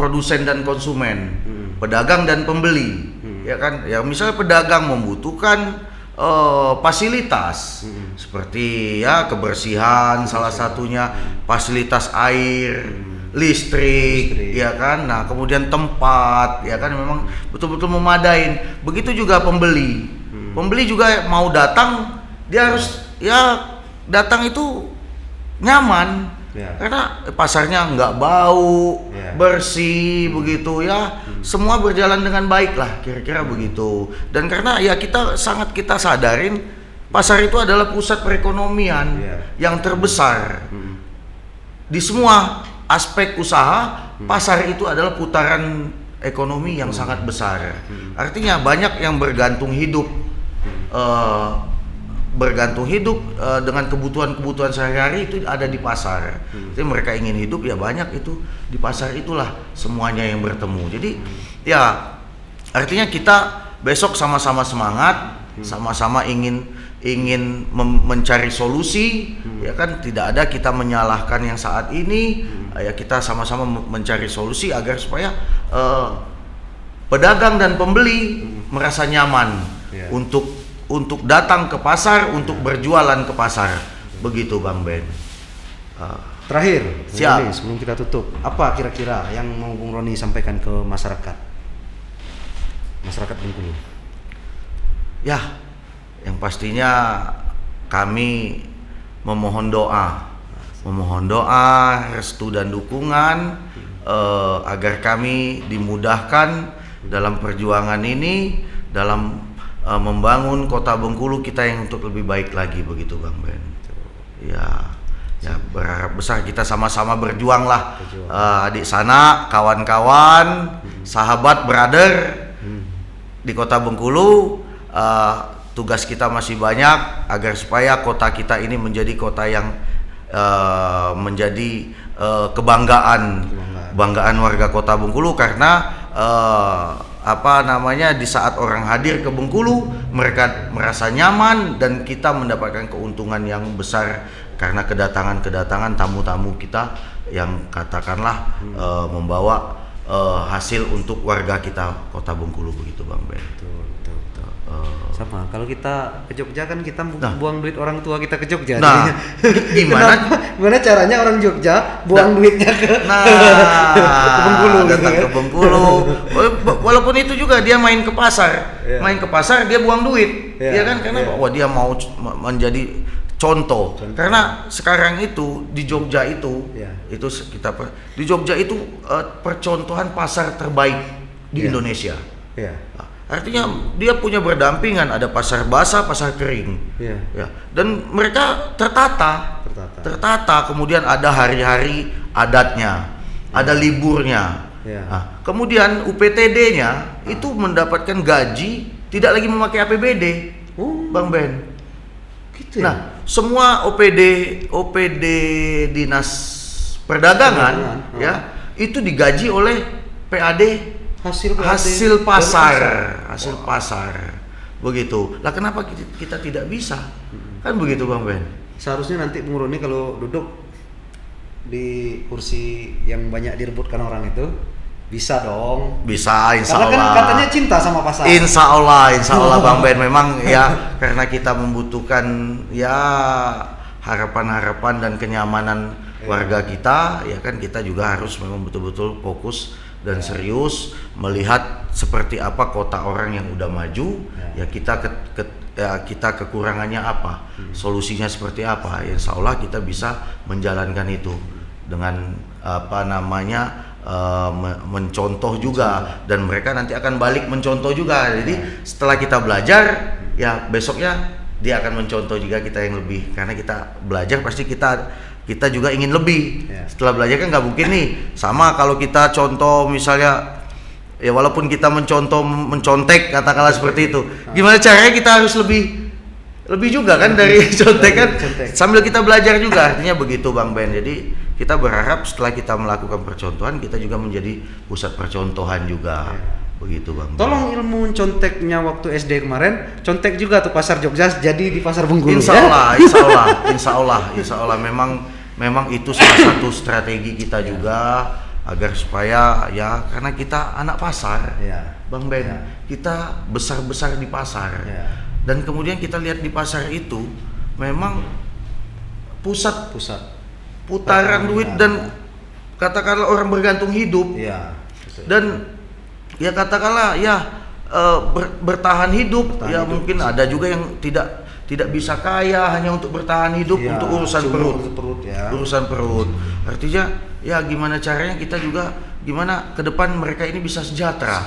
produsen dan konsumen, pedagang dan pembeli, ya kan? Ya misalnya pedagang membutuhkan fasilitas seperti ya kebersihan salah satunya, fasilitas air, listrik, ya kan. Nah, kemudian tempat, ya kan, memang betul-betul memadain. Begitu juga pembeli. Pembeli juga mau datang, dia harus ya datang itu nyaman. Karena pasarnya nggak bau, bersih begitu ya. Semua berjalan dengan baik lah, kira-kira begitu. Dan karena ya kita sadarin pasar itu adalah pusat perekonomian yang terbesar. Di semua aspek usaha, pasar itu adalah putaran ekonomi yang sangat besar. Artinya banyak yang bergantung hidup dengan kebutuhan sehari-hari itu ada di pasar. Jadi mereka ingin hidup ya banyak itu di pasar, itulah semuanya yang bertemu. Jadi ya artinya kita besok sama-sama semangat, sama-sama ingin mencari solusi, ya kan. Tidak ada kita menyalahkan yang saat ini, ya kita sama-sama mencari solusi agar supaya pedagang dan pembeli merasa nyaman untuk datang ke pasar, untuk berjualan ke pasar. Begitu Bang Ben. Terakhir, siap. Sebelum kita tutup, apa kira-kira yang mau Bung Roni sampaikan ke masyarakat Bengkulu? Ya, yang pastinya kami memohon doa, restu dan dukungan agar kami dimudahkan dalam perjuangan ini, dalam membangun Kota Bengkulu kita yang untuk lebih baik lagi, begitu Bang Ben. Ya berharap besar kita sama-sama berjuang lah, adik sanak, kawan-kawan, sahabat, brother di Kota Bengkulu. Tugas kita masih banyak agar supaya kota kita ini menjadi kota yang menjadi kebanggaan warga Kota Bengkulu, karena di saat orang hadir ke Bengkulu mereka merasa nyaman dan kita mendapatkan keuntungan yang besar karena kedatangan tamu-tamu kita yang katakanlah membawa hasil untuk warga kita Kota Bengkulu begitu Bang Ben. Betul. Sama kalau kita ke Jogja kan kita buang duit orang tua kita ke Jogja. Nah, gimana caranya orang Jogja buang duitnya ke Bengkulu, datang ke Bengkulu. Walaupun itu juga dia main ke pasar, dia buang duit, ya kan karena dia mau menjadi contoh. Karena sekarang itu di Jogja itu di Jogja itu percontohan pasar terbaik di Indonesia. Artinya dia punya berdampingan, ada pasar basah, pasar kering, dan mereka tertata. Kemudian ada hari-hari adatnya, ada liburnya. Nah, kemudian UPTD-nya itu mendapatkan gaji, tidak lagi memakai APBD, Bang Ben. Gitu ya? Nah, semua OPD Dinas Perdagangan itu digaji oleh PAD. Hasil pasar begitu lah. Kenapa kita tidak bisa kan begitu Bang Ben? Seharusnya nanti Bung Roni kalau duduk di kursi yang banyak direbutkan orang itu bisa dong. Bisa, insya Allah. Karena kan katanya cinta sama pasar. Insya Allah Bang Ben, memang ya karena kita membutuhkan ya harapan dan kenyamanan warga kita, ya kan kita juga harus memang betul-betul fokus dan serius melihat seperti apa kota orang yang udah maju, ya kita kita kekurangannya apa, solusinya seperti apa. Insya Allah kita bisa menjalankan itu dengan mencontoh juga, dan mereka nanti akan balik mencontoh juga. Jadi setelah kita belajar, ya besoknya dia akan mencontoh juga kita yang lebih, karena kita belajar pasti kita juga ingin lebih. Setelah belajar kan nggak mungkin nih sama kalau kita contoh misalnya, ya walaupun kita mencontek katakanlah seperti itu, gimana caranya kita harus lebih juga kan dari contek kan, sambil kita belajar juga. Artinya begitu Bang Ben. Jadi kita berharap setelah kita melakukan percontohan, kita juga menjadi pusat percontohan juga. Begitu Bang. Tolong ilmu conteknya waktu SD kemarin, contek juga tuh pasar Jogja jadi di pasar Bengkulu. Insya Allah memang itu salah satu strategi kita juga, agar supaya ya karena kita anak pasar, Bang Ben, kita besar di pasar, dan kemudian kita lihat di pasar itu memang pusat putaran duit dan katakanlah orang bergantung hidup, dan ya katakanlah bertahan hidup. Mungkin ada juga yang tidak bisa kaya hanya untuk bertahan hidup, untuk urusan perut. Artinya ya gimana caranya kita juga gimana ke depan mereka ini bisa sejahtera.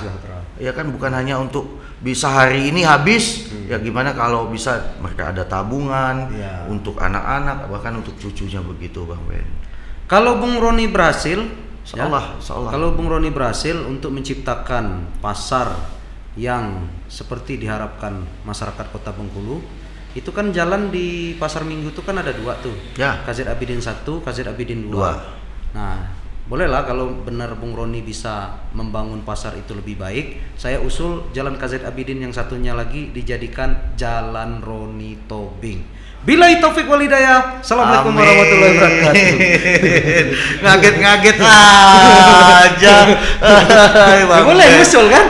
Ya kan, bukan hanya untuk bisa hari ini habis, ya gimana kalau bisa mereka ada tabungan untuk anak-anak, bahkan untuk cucunya begitu Bang Ben. Kalau Bung Roni berhasil, Insyaallah. Kalau Bung Roni berhasil untuk menciptakan pasar yang seperti diharapkan masyarakat Kota Bengkulu, itu kan jalan di Pasar Minggu itu kan ada 2 tuh. KZ Abidin 1, KZ Abidin 2. Nah, bolehlah kalau benar Bung Roni bisa membangun pasar itu lebih baik, saya usul jalan KZ Abidin yang satunya lagi dijadikan Jalan Roni Tobing. Billahi taufik wal hidayah. Assalamualaikum warahmatullahi wabarakatuh. Ngaget aja. Boleh usul kan?